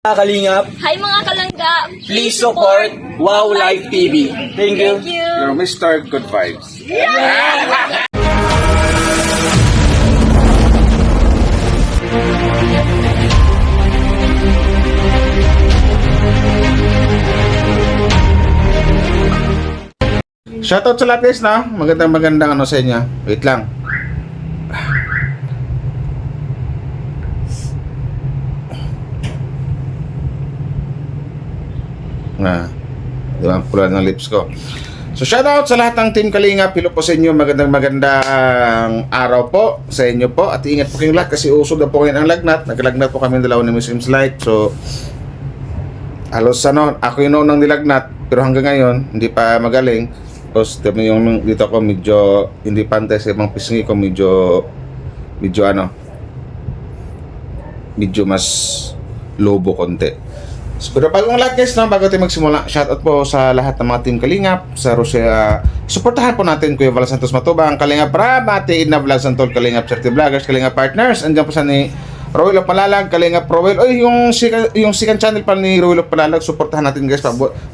Mga Kalingap, Hi mga kalangga! please support Wow Live TV. Thank you. Thank you! You're Mr. Good Vibes. Shoutout sa lahat guys na. Magandang ano sa inyo. Wait lang. Di ba? Pula ng lips ko. So shoutout sa lahat ng Team Kalingap. Hello po sa inyo. Magandang araw po sa inyo po. At ingat po kayong lahat kasi usog na po ngayon ang lagnat. Naglagnat po kami dalawa ni Miss Light. So halos ako yung noon nilagnat. Pero hanggang ngayon, hindi pa magaling. Tapos yung dito ko medyo hindi pantay sa ibang pisngi ko. Medyo mas lobo konti. So, pero bagong lahat guys, bago tayo magsimula, shoutout po sa lahat ng mga Team Kalingap, sa Rosia, suportahan po natin Kuya Val Santos Matubang, Kalingap Rab, Ate Edna Vlogs Antol, Kalingap Charity Vloggers, Kalingap Partners, andyan po sa ni Roel of Palalag, Kalingap Roel, yung second channel pa ni Roel of Palalag, suportahan natin guys,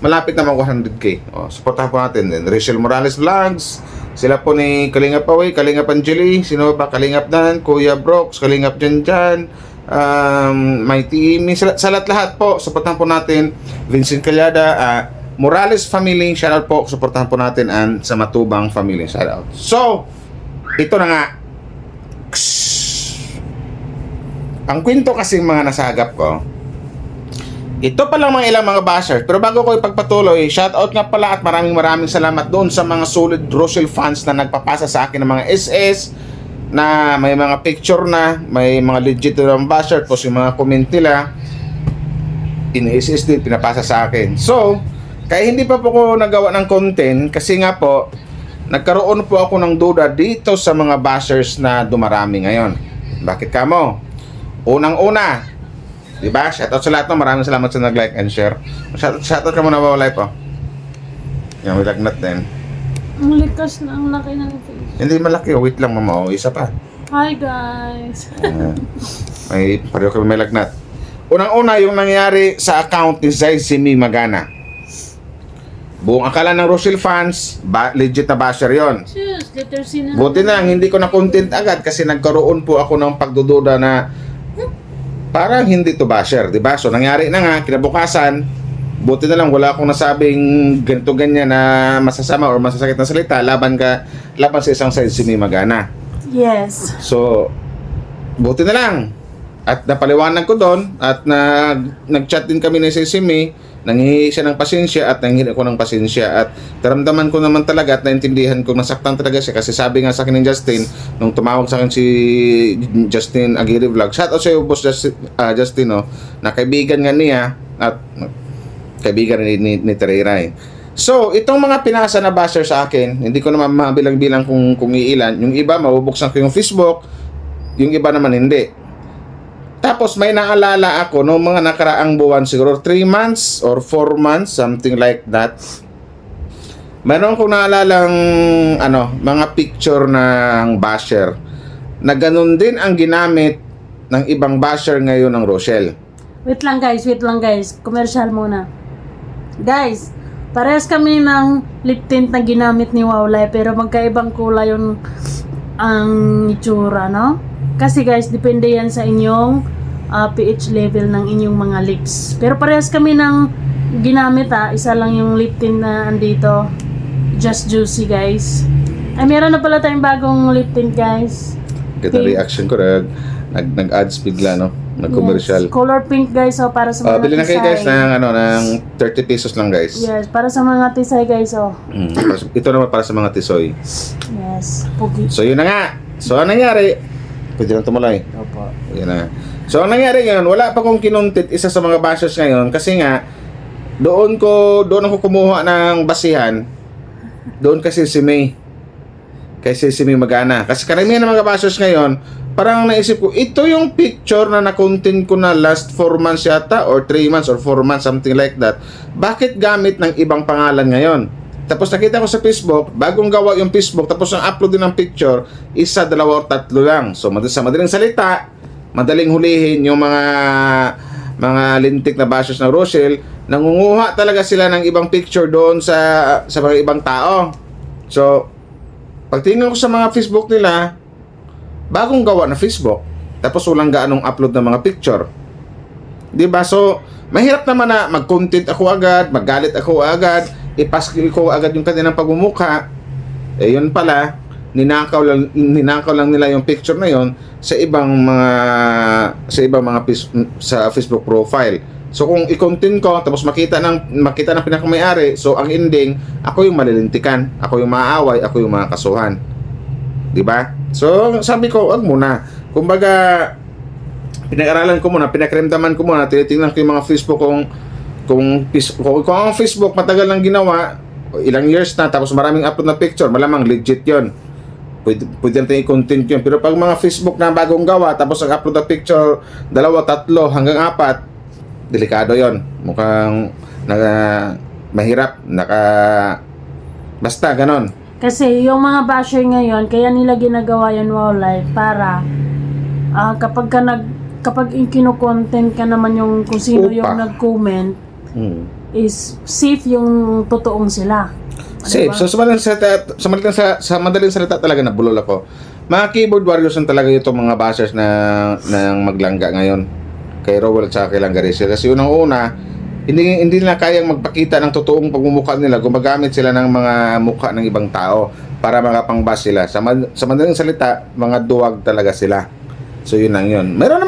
malapit na mag 100k, suportahan po natin din, Rachel Morales Vlogs, sila po ni Kalingap Away, Kalingap Angeli, sino ba, Kalingap Dan, Kuya Brooks, Kalingap Janjan, my team, sa lahat po, suportahan po natin Vincent Calyada, Morales family, shoutout po, suportahan po natin and sa Matubang family, shoutout. So, ito na nga. Ang kwento kasi mga nasagap ko, ito pa lang mga ilang mga bashers, pero bago ko ipagpatuloy, shoutout nga pala at maraming salamat doon sa mga solid Rochelle fans na nagpapasa sa akin ng mga SS na may mga picture na, may mga legit na basher, tapos yung mga comment nila in-SS din, pinapasa sa akin. So, kaya hindi pa po ko nagawa ng content kasi nga po, nagkaroon po ako ng duda dito sa mga bashers na dumarami ngayon. Bakit kamo? Unang-una, diba? Shoutout sa lahat, no? Maraming salamat sa nag-like and share. Shoutout ka muna ba, Live, po? Yan, may lagnat din. Ang likas na ang laki ng face. Hindi malaki, wait lang mama, isa pa. Hi guys! May pareho kami may lagnat. Unang-una yung nangyari sa account ni Simi Magana. Buong akala ng Rochelle fans, legit na basher yon. Sus, letter C na. Buti na lang, hindi ko na content agad kasi nagkaroon po ako ng pagdududa na parang hindi to basher, di ba? So nangyari na nga, kinabukasan, buti na lang wala akong nasabing ganito ganyan na masasama or masasakit na salita laban sa isang Simi Magana. Yes. So, buti na lang. At napaliwanag ko doon at nag-chat din kami ni Simi, nanghihingi siya ng pasensya at nanghihingi ako ng pasensya at taramdaman ko naman talaga at naintindihan ko nasaktan talaga siya kasi sabi nga sa akin ni Justin nung tumawag sa akin si Justin Aguirre Vlog, shout out sa iyo boss Justin, no, na kaibigan nga niya at kaibigan ni Tereray. So, itong mga pinasa na basher sa akin, hindi ko naman mabilang-bilang kung iilan. Yung iba, mabubuksan ko yung Facebook. Yung iba naman, hindi. Tapos, may naalala ako noong mga nakaraang buwan, siguro 3 months or 4 months, something like that. Meron kong naalalang mga picture ng basher na ganun din ang ginamit ng ibang basher ngayon ng Rochelle. Wait lang guys. Commercial muna. Guys, parehas kami ng lip tint na ginamit ni Wowlife pero magkaibang kulay yung ang itsura, no? Kasi guys, depende yan sa inyong pH level ng inyong mga lips. Pero parehas kami ng ginamit isa lang yung lip tint na andito. Just Juicy guys. Ay, meron na pala tayong bagong lip tint guys. Ganda reaction ko, nag-ads bigla, no? Nag-commercial. Yes. Color pink guys, para sa mga bili na kayo guys tisay. ng 30 pesos lang guys. Yes, para sa mga tisay guys, Ito naman para sa mga tisoy. Yes, pugi. So yun na nga. So ang nangyari, pwede lang tumulay. Opo. Yun na nga. So ang nangyari ngayon, wala pa kong kinuntit isa sa mga bashers ngayon kasi nga doon ako kumuha ng basihan. Doon kasi si May. Kasi si Simi Magana. Kasi karamihan ng mga bashers ngayon, parang naisip ko, ito yung picture na na-content ko na last 4 months yata, or 3 months, or 4 months, something like that. Bakit gamit ng ibang pangalan ngayon? Tapos nakita ko sa Facebook, bagong gawa yung Facebook, tapos ang upload din ng picture, 1, 2, or 3 lang. So, sa madaling salita, madaling hulihin yung mga mga lintik na bashers ng Rochelle, nangunguha talaga sila ng ibang picture doon sa mga ibang tao. So, pagtingin ko sa mga Facebook nila, bagong gawa na Facebook, tapos walang gaanong upload ng mga picture. 'Di ba? So, mahirap naman na mag-content ako agad, maggalit ako agad, ipaskil ko agad yung kanilang pagmumukha. Eh, yun pala, ninakaw lang nila yung picture na yon sa ibang mga sa Facebook profile. So kung i-content ko tapos makita ng pinakamayari, so ang ending, ako yung malilintikan, ako yung maaaway, ako yung makakasuhan. 'Di ba? So sabi ko, wag muna. Kumbaga, pinag-aralan ko muna, pinakramdaman ko muna, tinitingnan ko yung mga Facebook kung ang Facebook matagal nang ginawa, ilang years na, tapos maraming upload na picture, malamang legit 'yon. Pwede natin i-content yun. Pero pag mga Facebook na bagong gawa, tapos ang upload na picture, 2, 3, hanggang 4, delikado yon. Mukhang mahirap. Basta, ganon. Kasi yung mga basher ngayon, kaya nila ginagawa yan Wowlife para kapag kino-content ka naman yung kung sino yung nag-comment, is safe yung totoong sila. Safe. So, sa madaling salita talaga nabulol ako. Mga keyboard warriors na talaga itong mga bashers ng maglangga ngayon. Kay Rowell at saka kay Langga Rachel. Kasi unang-una, hindi nila kayang magpakita ng totoong pagmumukha nila. Gumagamit sila ng mga mukha ng ibang tao para makapang-bash sila. Sa madaling salita, mga duwag talaga sila. So, yun lang yun. Mayroon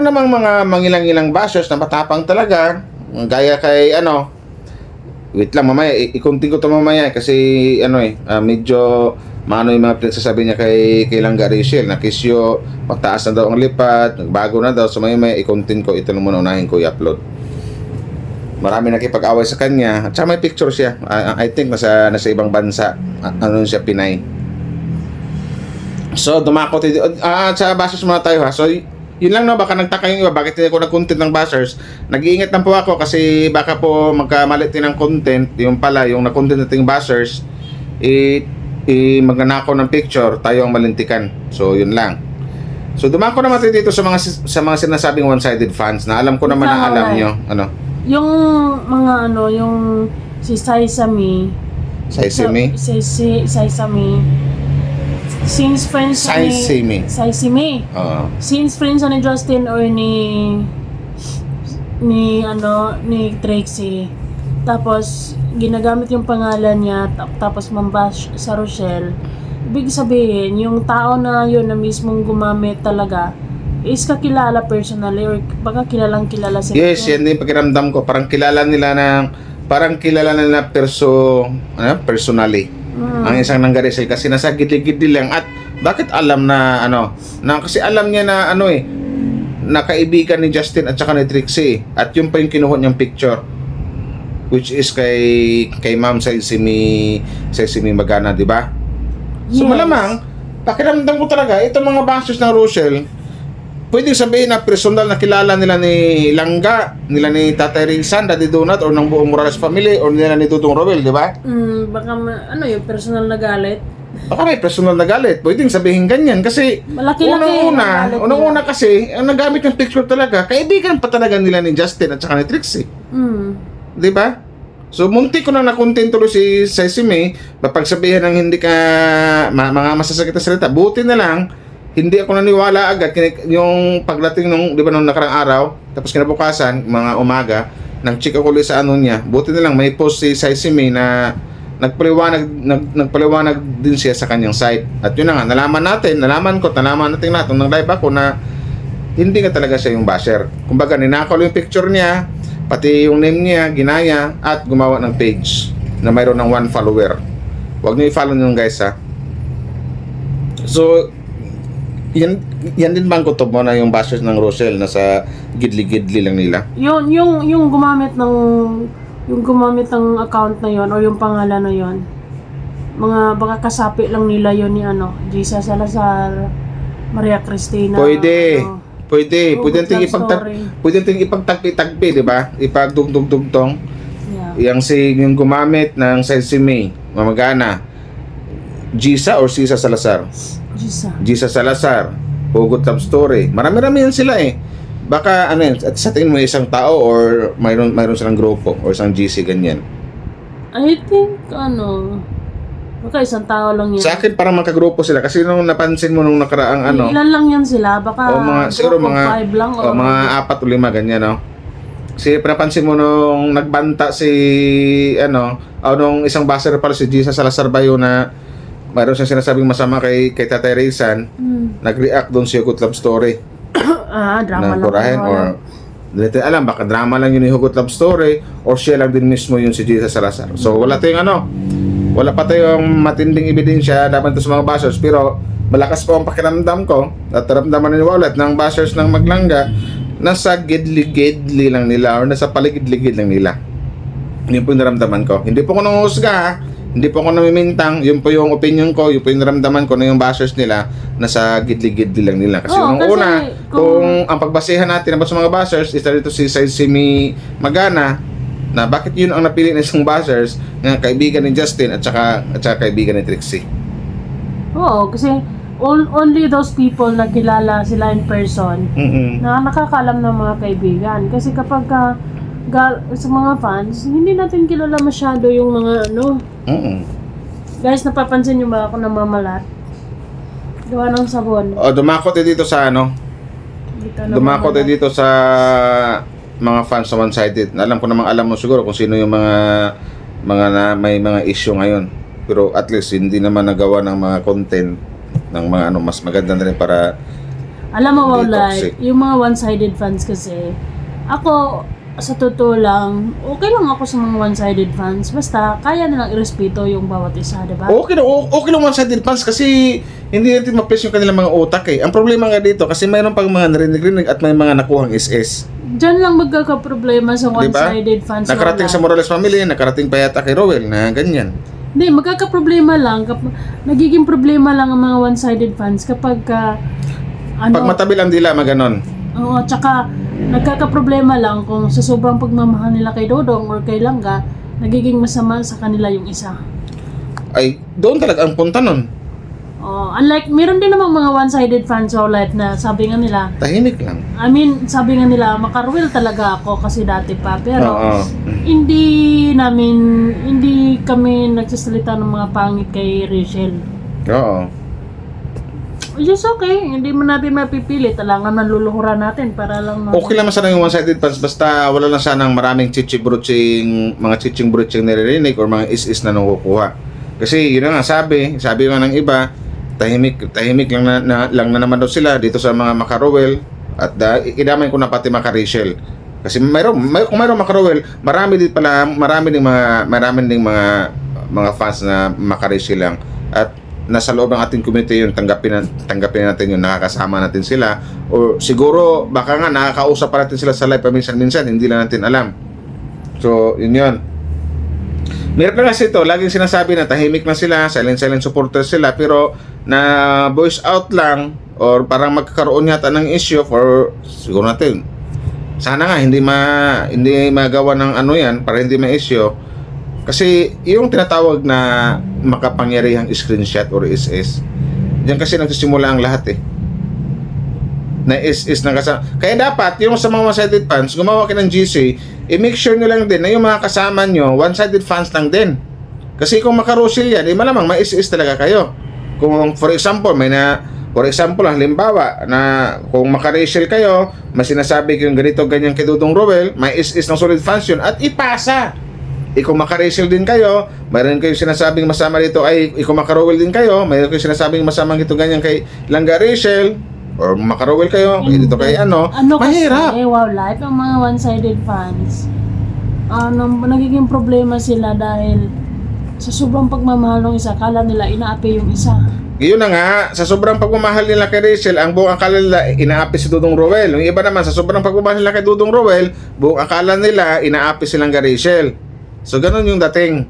namang mga mangilang-ilang bashers na matapang talaga. Gaya kay, wait lang, mamaya, ikunting ko ito mamaya kasi, medyo maano yung mga pinagsasabi niya kay Langga Rachel na kisyo, pagtaas na daw ang lipat, nagbago na daw, so may ikunting ko, ito lang muna unahin ko i-upload. Marami nakipag-away sa kanya, at saka may picture siya, I think nasa ibang bansa, siya, Pinay. So, dumakot, sa bashers muna tayo ha, so yun lang baka nagtaka yung iba, bakit hindi ako nag-content ng bashers, nag-iingat lang po ako kasi baka po magkamalit din ng content, yung pala, yung nag-content nating bashers, magnanakaw ng picture, tayo ang malintikan. So, yun lang. So, dumako naman tayo dito sa mga sinasabing one-sided fans na alam ko naman na alam nyo. Yung mga yung si Saisami. Saisami? Saisami. Since friends Saisami. Since friends ni Justin or ni Trixie. Tapos ginagamit yung pangalan niya tapos mambash sa Rochelle. Ibig sabihin, yung tao na yun na mismong gumamit talaga is kakilala personally or baka kilalang kilala sila. Yes, yan din pakiramdam ko. Parang kilala nila personally. Ang isang Langga Rachel kasi nasa gitli-gitli lang. At bakit alam na kasi alam niya na na kaibigan ni Justin at saka ni Trixie. At yun pa yung kinuha niyang picture, which is kay Ma'am Saisimi Magana, di ba? So Yes. malamang pakiramdam ko talaga itong mga bashers ng Rochelle, pwedeng sabihin na personal na kilala nila ni Langga, nila ni Tatay Rizan, Daddy Donut, or ng buong Morales family, or nila ni Tutong Rowell, di ba? Baka yung personal na galit. Baka may personal na galit. Pwedeng sabihin ganyan kasi Malaki-laki unang-una kasi ang nagamit ng picture talaga, kaibigan pa talaga nila ni Justin at saka ni Trixie. Di ba? So munti ko nang nakontent tuloy si Saisimi, mapagsabihan ng hindi ka mga masasakit na salita. Buti na lang hindi ako naniwala agad yung pagdating nung, di ba, nung nakarang araw, tapos kinabukasan, mga umaga, nag-check ako ulit sa niya. Buti na lang may post si Saisimi na nagpaliwanag din siya sa kanyang site. At yun na nga, nalaman natin lahat nung nag-live ako na hindi ka talaga siya yung basher. Kumbaga, ninakaw yung picture niya, pati yung name niya, ginaya, at gumawa ng page na mayroon ng 1 follower. Huwag niyo i-follow nyo guys ha. So, yan din bang kutob mo na yung bashers ng Rochelle na sa gidli-gidli lang nila? Yung gumamit ng account na yon o yung pangalan na yon, baka kasapi lang nila yon ni Gisa Salazar, Maria Cristina. Pwede nating ipagtagpi-tagpi, di ba? Ipagdugtong. Yeah. Yung gumamit ng Saisimi Magana, Gisa or Sisa Salazar? Gisa Salazar, Hugot Love Story. Marami-rami yan sila eh. Baka ano yan, at sa tingin mo isang tao or mayroon silang grupo or isang GC ganyan? I think, baka isang tao lang yan. Sa akin parang magkagrupo sila kasi nung napansin mo nung nakaraang ano, Ilan lang yan sila? Baka o mga siguro group of mga 5 lang. o mga 4 o 5 ganyan, no. Kasi napansin mo nung nagbanta si nung isang baser pala si Jesus Salazar Bayo na mayroon siyang sinasabing masama kay Tatay Rizan, nag-react doon sa Hugot Love Story. Drama Na lang. kurahin or hindi natin alam, baka drama lang yun yung Hugot Love Story or siya lang din mismo yun si Jesus Salazar. So wala wala pa tayong matinding ebidensya dapat to sa mga bashers, pero malakas po ang pakiramdam ko at naramdaman ni Wallet ng bashers ng Maglangga nasa gidli-gidli lang nila or nasa paligid-ligid lang nila. Yun po yung naramdaman ko. Hindi po ko nanguhusga, ha? Hindi po ako namimintang. Yun po yung opinion ko, yun po yung naramdaman ko na yung bashers nila nasa gidli-gidli lang nila. Kasi nung una, kung ang pagbasehan natin about sa mga bashers is dito si Simi Magana, na bakit yun ang napili ng isang bashers ng kaibigan ni Justin at saka kaibigan ni Trixie. Oo, kasi only those people na kilala sila in person na nakakalam ng mga kaibigan. Kasi kapag sa mga fans, hindi natin kilala masyado yung mga Guys, napapansin nyo ba ako namamalat? Gawa ng sabon. Dumakot dito sa Dumakot dito sa mga fans sa one-sided. Alam mo siguro kung sino yung mga na may mga issue ngayon. Pero at least hindi naman nagawa ng mga content ng mga mas maganda na rin para alam mo, like, yung mga one-sided fans kasi, ako, sa totoo lang, okay lang ako sa mga one-sided fans. Basta, kaya nilang irespeto yung bawat isa, diba? Okay lang one-sided fans kasi hindi natin ma-place yung kanilang mga utak eh. Ang problema nga dito kasi mayroon pang mga narinig-rinig at may mga nakuhang SS. Diyan lang magkakaproblema sa one-sided fans. Nakarating sa Morales family, nakarating pa yata kay Rowell na ganyan. Hindi, magkakaproblema lang. Nagiging problema lang ang mga one-sided fans kapag pag matabi lang dila, maganon. Oo, tsaka nagkakaproblema lang kung sa sobrang pagmamahal nila kay Dodong or kay Langga, nagiging masama sa kanila yung isa. Ay, doon talaga ang punta nun. Unlike, meron din namang mga one-sided fans ulit na sabi nga nila, tahimik lang. I mean, sabi nga nila, makarwil talaga ako kasi dati pa. Pero, hindi kami nagsasalita ng mga pangit kay Rachel. Oo. Which is okay, hindi mo natin mapipili. Talangan naluluhuran natin para lang Okay lang sana yung one-sided fans basta wala lang sanang maraming chichibruching naririnig or mga is-is na nakukuha. Kasi yun na nga sabi nga ng iba, tahimik lang na naman daw sila dito sa mga Makarowel at idamay ko na pati Makarachel. Kasi kung mayroong Makarowel, marami ding mga fans na Makarachel lang. At nasa loob ng ating community yun, tanggapin natin yun, nakakasama natin sila o siguro baka nga nakakausap pa natin sila sa live paminsan-minsan, hindi lang natin alam. So yun meron na kasi ito, laging sinasabi na tahimik na sila, silent supporters sila, pero na voice out lang or parang magkakaroon yata ng issue for siguro natin sana nga hindi magawa ng yan para hindi ma-issue. Kasi yung tinatawag na makapangyarihang screenshot or SS, diyan kasi nagsisimula ang lahat eh. Na SS na kasama. Kaya dapat yung sa mga one-sided fans, gumawa kayo ng GC, i-make sure nyo lang din na yung mga kasama nyo, one-sided fans lang din. Kasi kung makarusil yan, malamang may SS talaga kayo. Kung for example, halimbawa na kung makarusil kayo, may sinasabi kayong ganyan kay Dudong Rowell, may SS ng solid fans yun at ipasa. Kung maka-Rachel din kayo, mayroon kayong sinasabing masama dito kung maka-Rowell din kayo, mayroon kayong sinasabing masamang ito ganyan kay Langga Rachel or maka-Rowell kayo, dito kay mahirap. Kasi, life ang mga one-sided fans, nagiging problema sila dahil sa sobrang pagmamahal ng isa, akala nila inaapi yung isa. Yun na nga, sa sobrang pagmamahal nila kay Rachel, ang buong akala nila inaapi si Dudong Rowell. Yung iba naman, sa sobrang pagmamahal nila kay Dudong Rowell, buong akala nila inaapi silang Rachel. So, ganun yung dating.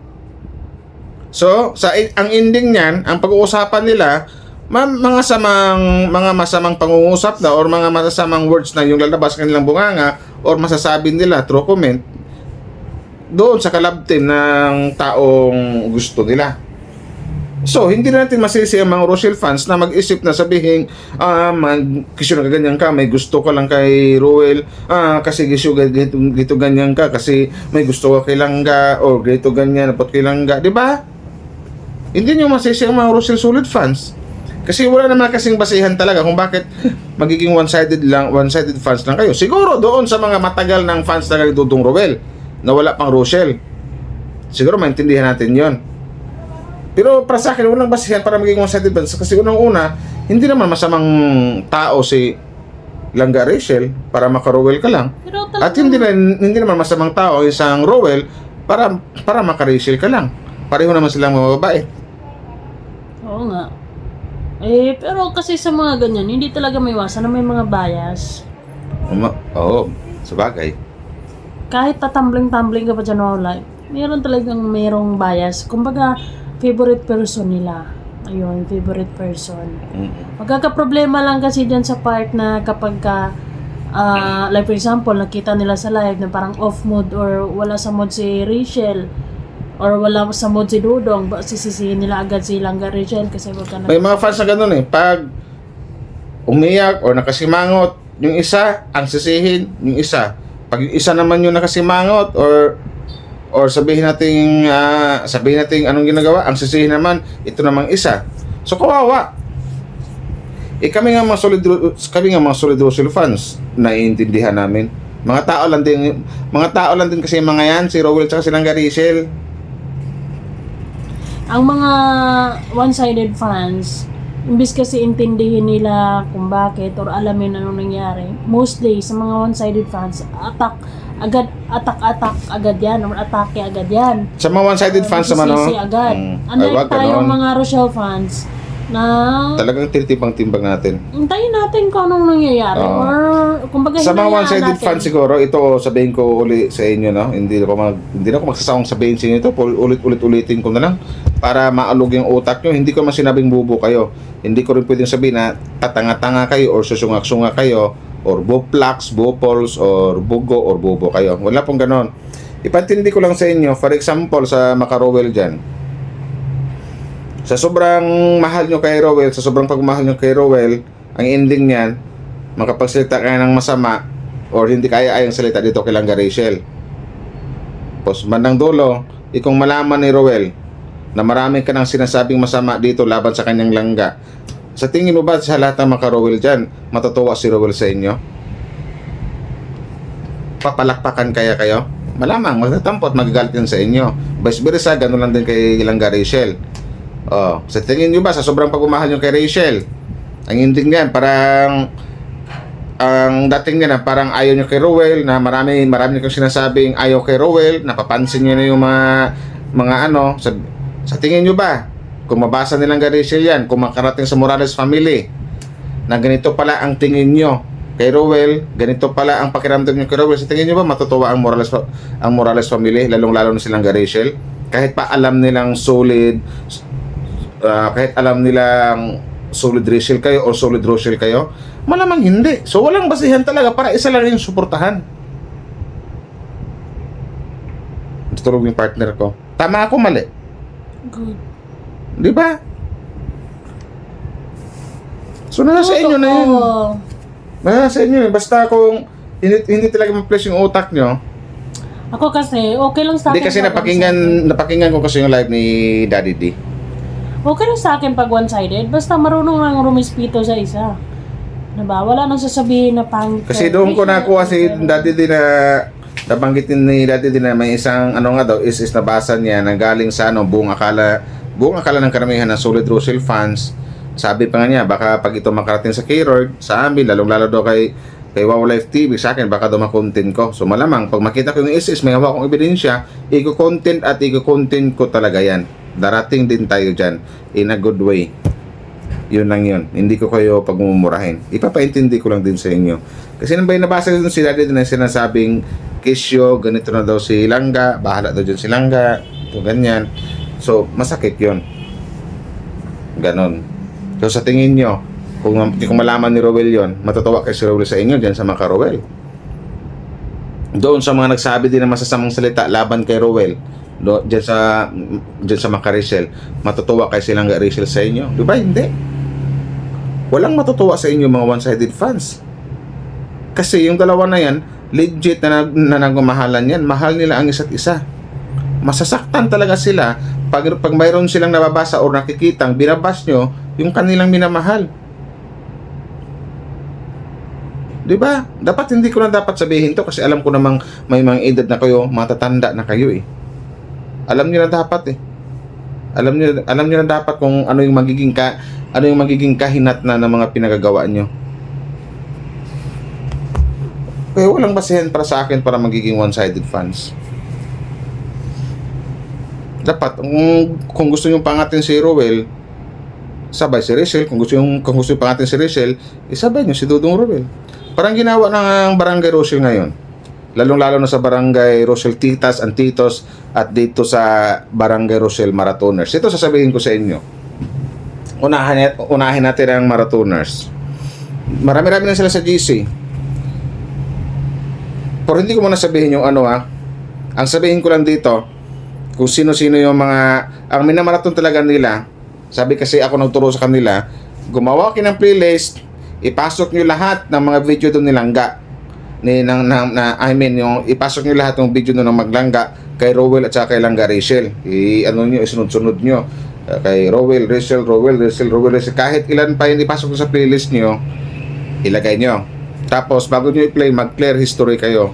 So, ang ending niyan, ang pag-uusapan nila, mga masamang pangungusap na or mga masasamang words na yung lalabas kanilang bunganga or masasabi nila through comment doon sa kalab team ng taong gusto nila. So, hindi natin masisi ang mga Rochelle fans na mag-isip na sabihin, kisyo na ganyan ka, may gusto ka lang kay Rowell, kasi kisyo gito ganyan ka, kasi may gusto ka kay Langga, or gito ganyan, dapat kay Langga, di ba? Hindi nyo masisi ang mga Rochelle Solid fans. Kasi wala naman kasing basihan talaga kung bakit magiging one-sided fans lang kayo. Siguro doon sa mga matagal ng fans na kay Dudong Rowell, na wala pang Rochelle. Siguro maintindihan natin yon. Pero para sa akin, walang basihan para maging one-sided fans. Kasi unang-una, hindi naman masamang tao si Langga Rachel para maka-Rowell ka lang. Pero At hindi naman masamang tao isang Rowell para maka-Rachel ka lang. Pareho naman silang mga babae. Oo nga. Pero kasi sa mga ganyan, hindi talaga may iwasan na may mga bias. Oo, sabagay. Kahit tatambling-tambling ka pa dyan wala, merong bias. Kumbaga, favorite person nila. Ayun, favorite person. Magkakaproblema lang kasi dyan sa part na kapag ka, like for example, nakita nila sa live na parang off mood or wala sa mood si Rachel or wala sa mood si Dudong, sisisihin nila agad si Langga Rachel kasi wag ka na. May mga fans na ganun eh. Pag umiyak o nakasimangot, yung isa, ang sisihin, yung isa. Pag yung isa naman yung nakasimangot or sabihin natin anong ginagawa, ang sisihin naman, ito namang isa. So, kawawa. Kami nga mga solid Rochelle fans, naiintindihan namin. Mga tao lang din kasi mga yan, si Rowell at si Langga Rachel. Ang mga one-sided fans, imbis kasi intindihin nila kung bakit or alamin anong nangyari, mostly sa mga one-sided fans, attack agad yan or atake agad yan. Sa mga one-sided fans naman, Sisi agad. Unlike tayong mga Rochelle fans na talagang tinitimbang-timbang natin. hintayin natin kung anong nangyayari or kumbaga Sa mga hinayaan one-sided natin. fans siguro, ito sabihin ko uli sa inyo, no? Hindi na ako magsasawang sabihin sa inyo ito, ulitin ko na lang para maalog yung utak nyo. Hindi ko man sinabing bubo kayo. Hindi ko rin pwedeng sabihin na tatanga-tanga kayo or susungak-sunga kayo or buplax, bupols or bugo or bubo kayo. Wala pong ganon. Ipantindi ko lang sa inyo, for example, sa Maka-Rowell dyan. Sa sobrang mahal nyo kay Rowell, sa sobrang pagmahal nyo kay Rowell, ang ending niyan, makapagsalita kayo ng masama or hindi kaya ayang salita dito kay Langga Rachel. Tapos bandang dulo, ikong malaman ni Rowell na marami ka nang sinasabing masama dito laban sa kanyang Langga. Sa tingin mo ba sa lahat ng Maka-Rowell dyan, matutuwa si Rowell sa inyo? Papalakpakan kaya kayo? Malamang, magtatampo at magagalit din sa inyo. Vice versa, gano'n lang din kay Langga Rachel. Sa tingin nyo ba, sa sobrang pagmamahal nyo kay Rachel, ang ending yan, parang ang dating niya na parang ayaw nyo kay Rowell, na marami nyo kang sinasabing ayaw kay Rowell, napapansin nyo na yung mga sa tingin nyo ba, kung mabasa nilang kay Rachel yan, kung makarating sa Morales family, na ganito pala ang tingin nyo kay Rowell, ganito pala ang pakiramdam nyo kay Rowell, sa tingin nyo ba matutuwa ang Morales family, lalong-lalo na silang kay Rachel? Kahit pa alam nilang solid Rachel kayo o solid Rochelle kayo, malamang hindi. So walang basihan talaga para isa lang yung suportahan. Tutulog yung partner ko. Tama ako, mali? Good. Di ba? So nasa inyo na yun. Nasa inyo yun. Basta kung hindi talaga ma-flash yung utak nyo. Ako kasi, okay lang sa akin. Hindi kasi pag napakinggan ko kasi yung live ni Daddy D. okay lang sa akin pag one-sided, basta marunong lang rumispito sa isa. Diba? Wala nang sasabihin na pangit. Kasi doon ko nakuha si Daddy D na nabanggit ni Daddy D na may isang is nabasa niya na galing sa buong akala ng karamihan ng solid Rochelle fans. Sabi pa nga niya, baka pag ito makarating sa K-Royd, sa amin, lalong-lalo daw kay Wow Life TV, sa akin, baka daw makontent ko. So malamang, pag makita ko yung may hawak kong ebidensya, i-content ko talaga yan. Darating din tayo dyan in a good way. Yun lang yun. Hindi ko kayo pagmumurahin. Ipapaintindi ko lang din sa inyo. Kasi nang ba nabasa din si Daddy na sinasabing kisyo, ganito na daw si Langga, bahala daw dyan si Langga, ito ganyan. So masakit yun. Ganon. So sa tingin nyo, kung malaman ni Rowell yun, matutuwa kay si Rowell sa inyo dyan sa Maka-Rowell. Doon sa mga nagsabi din ng masasamang salita laban kay Rowell, Dyan sa Macarisel, matutuwa kay silang Rachel sa inyo? Di ba? Hindi. Walang matutuwa sa inyo mga one-sided fans. Kasi yung dalawa na yan, legit na nagmamahalan yan. Mahal nila ang isa't isa. Masasaktan talaga sila pag mayroon silang nababasa o nakikitang binabas nyo yung kanilang minamahal. Diba? Dapat hindi ko na dapat sabihin to kasi alam ko namang may mga edad na kayo, matatanda na kayo eh. Alam niyo na dapat eh. Alam niyo na dapat kung ano yung magiging kahinat na ng mga pinagagawa niyo. Kaya walang basehan para sa akin para magiging one-sided fans. Dapat kung gusto niyo pangatin si Rowell, sabay si Rachel. Kung gusto niyo pangatin si Rachel, isabay niyo si Dudong Rowell. Parang ginawa ng Barangay Rochelle ngayon. Lalong-lalo na sa Barangay Rochelle Titas and Titos at dito sa Barangay Rochelle Marathoners. Ito sasabihin ko sa inyo. Unahin natin ang Marathoners. Marami-rami na sila sa GC. Pero hindi ko muna sabihin yung ano ha. Ang sabihin ko lang dito, kung sino-sino yung mga, ang minamarathon talaga nila, sabi kasi ako nagturo sa kanila, gumawa kayo ng playlist, ipasok nyo lahat ng mga video doon nilangga. Yung ipasok nyo lahat ng video doon ng maglangga kay Rowell at saka kay Langga Rachel. Isunod-sunod nyo. Kay Rowell, Rachel, kahit ilan pa yung ipasok nyo sa playlist nyo, ilagay nyo. Tapos bago nyo i-play, mag-clear history kayo.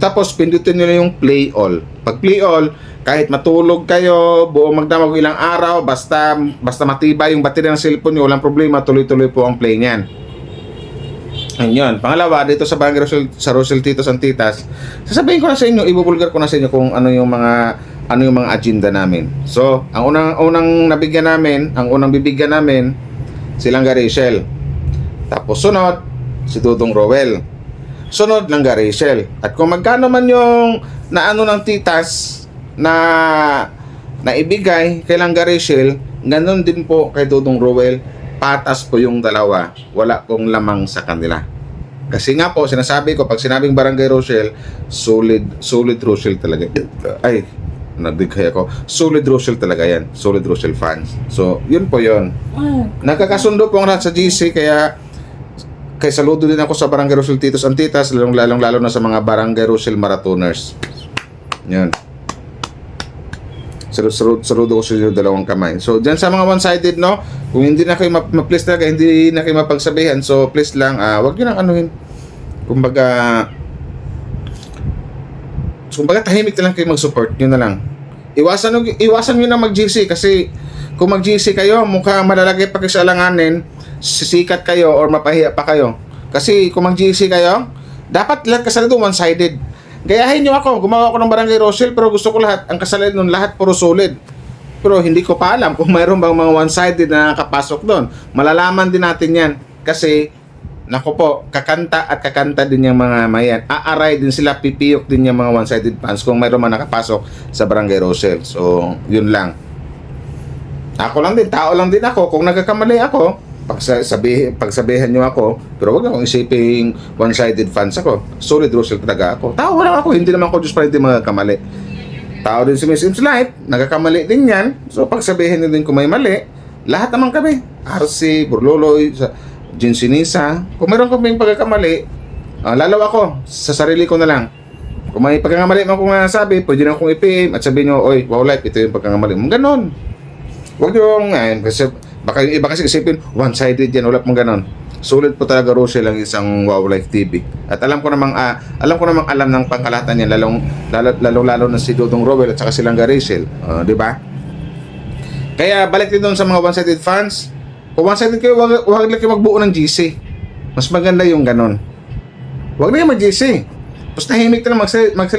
Tapos pindutin nyo na yung play all. Pag play all, kahit matulog kayo, buong magdamag ilang araw, basta matibay yung battery ng cellphone nyo, walang problema, tuloy-tuloy po ang play niyan. Ayun. Pangalawa, dito sa Barangay Rochelle Titos and Titas, sasabihin ko na sa inyo, ibubulgar ko na sa inyo kung ano yung mga agenda namin. So, ang unang bibigyan namin, si Langga Rachel. Tapos sunod, si Dudong Rowell. Sunod, Langga Rachel. At kung magkano man yung naano ng Titas na ibigay kay Langga Rachel, ganun din po kay Dudong Rowell, patas po yung dalawa, wala pong lamang sa kanila. Kasi nga po, sinasabi ko, pag sinabing Barangay Rochelle, solid Rochelle talaga. Ay, nagdighay ako. Solid Rochelle talaga yan. Solid Rochelle fans. So, yun po yun. Nakakasundo po ang lahat sa GC, kaya saludo din ako sa Barangay Rochelle Titos and Titas, lalong-lalo na sa mga Barangay Rochelle Marathoners. Yan. Saludo ko sa inyo dalawang kamay. So, dyan sa mga one-sided, no? Kung hindi na kayo ma-please talaga, hindi na kayo mapagsabihan. So, please lang, wag nyo nang anuhin. Kumbaga, tahimik na lang kayo mag-support. Yun na lang. Iwasan nyo na mag-GC kasi kung mag-GC kayo, mukhang malalagay pa kayo sa alanganin, sisikat kayo or mapahiya pa kayo. Kasi kung mag-GC kayo, dapat lahat kasali doon one-sided. Gayahin nyo ako, gumawa ako ng Barangay Rochelle, pero gusto ko lahat, ang kasalan nun, lahat puro solid. Pero hindi ko pa alam kung mayroon bang mga one-sided na nakapasok doon. Malalaman din natin yan. Kasi, nako po, kakanta din yung mga mayan. Aaray din sila, pipiyok din yung mga one-sided fans kung mayroon man nakapasok sa Barangay Rochelle. So, yun lang. Ako lang din, tao lang din ako. Kung nagkakamali ako, pagsabihan nyo ako, pero wag akong isiping one-sided fans ako. Solid Rochelle talaga ako. Tao lang ako, hindi naman ako Diyos para hindi magkakamali. Tao din si Miss Im's Life, nagkakamali din yan. So pagsabihin din kung may mali, lahat naman kami. RC, Burloloy, Jinsinisa. Kung mayroon kaming pagkakamali, lalaw ako, sa sarili ko na lang. Kung may pagkakamali man kung nasabi, pwede na akong i-PM at sabihin nyo, oy, wow life, ito yung pagkakamali mo. Ganon. Wag yung, kasi baka yung iba kasi isipin, one-sided yan, wala pong ganon. Sulit po talaga Rochelle ang isang Wow Life TV. At alam ko namang alam ng pangkalahatan niya, lalo na si Dudong Rowell at saka si Langga Rachel. Di ba? Kaya balik din doon sa mga one-sided fans. Kung one-sided kayo, wag lang kayo magbuo ng GC. Mas maganda yung ganon. Wag na kayo mag-GC. Tapos tahimik na lang,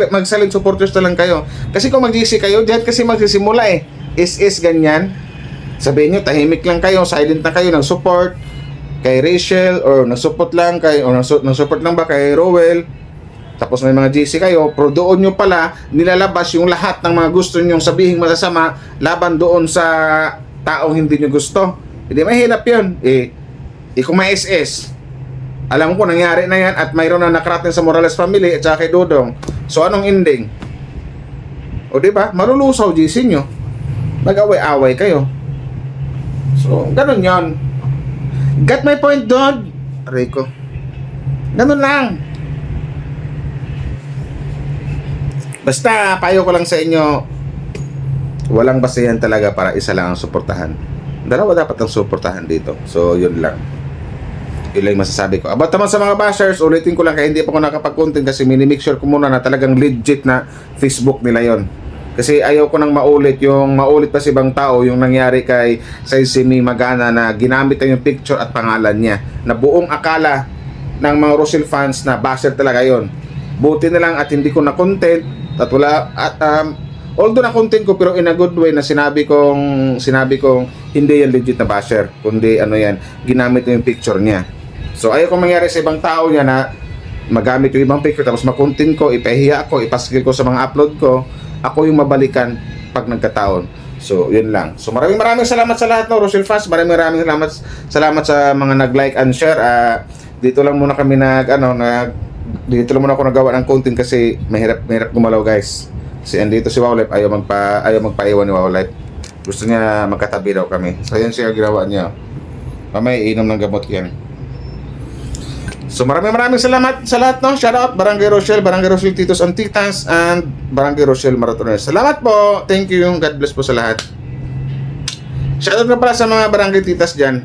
mag-silent supporters na lang kayo. Kasi kung mag-GC kayo, diyan kasi magsisimula eh. Is ganyan. Sabihin nyo, tahimik lang kayo, silent na kayo, nag-support kay Rachel, or nag-support lang ba kay Rowell, tapos may mga GC kayo, pero doon nyo pala nilalabas yung lahat ng mga gusto nyong sabihin masasama laban doon sa taong hindi nyo gusto. Hindi mahirap yun. Kung may SS, alam ko nangyari na yan at mayroon na nakarating sa Morales family at saka kay Dudong. So anong ending? O diba? Malulusaw GC nyo. Mag-away-away kayo. So, ganun yon. Got my point, Dod? Rico. Ganun lang. Basta, payo ko lang sa inyo, walang basehan talaga para isa lang ang suportahan. Dalawa dapat ang suportahan dito. So, yun lang. Yun lang yung masasabi ko. About naman sa mga bashers, ulitin ko lang kaya hindi pa ako nakapag-content kasi minimake sure ko muna na talagang legit na Facebook nila yon. Kasi ayaw ko nang maulit pa sa ibang tao yung nangyari kay Simi Magana na ginamit na yung picture at pangalan niya. Na buong akala ng mga Rochelle fans na basher talaga yon. Buti na lang at hindi ko na content at wala at although na content ko pero in a good way na sinabi kong hindi yan legit na basher kundi ano yan, ginamit na yung picture niya. So ayaw kong mangyari sa ibang tao niya na magamit yung ibang picture tapos makontent ko, ipahiya ako, ipaskil ko sa mga upload ko. Ako yung mabalikan pag nagkataon. So, yun lang. So, maraming salamat sa lahat ng Rochelle fans. Maraming salamat sa mga nag-like and share. Dito lang muna kami dito lang muna ako nagawa ng content kasi mahirap gumalaw, guys. Kasi andito si Wowlife, ayaw magpaiwan ni Wowlife. Gusto niya magkatabi daw kami. So, yan siya ginawa niya. Mamaya inom ng gamot yan. So maraming salamat sa lahat, no? Shout out Barangay Rochelle Titos and Titas, and Barangay Rochelle Maratones. Salamat po. Thank you. God bless po sa lahat. Shout out na pala sa mga Barangay Titas dyan.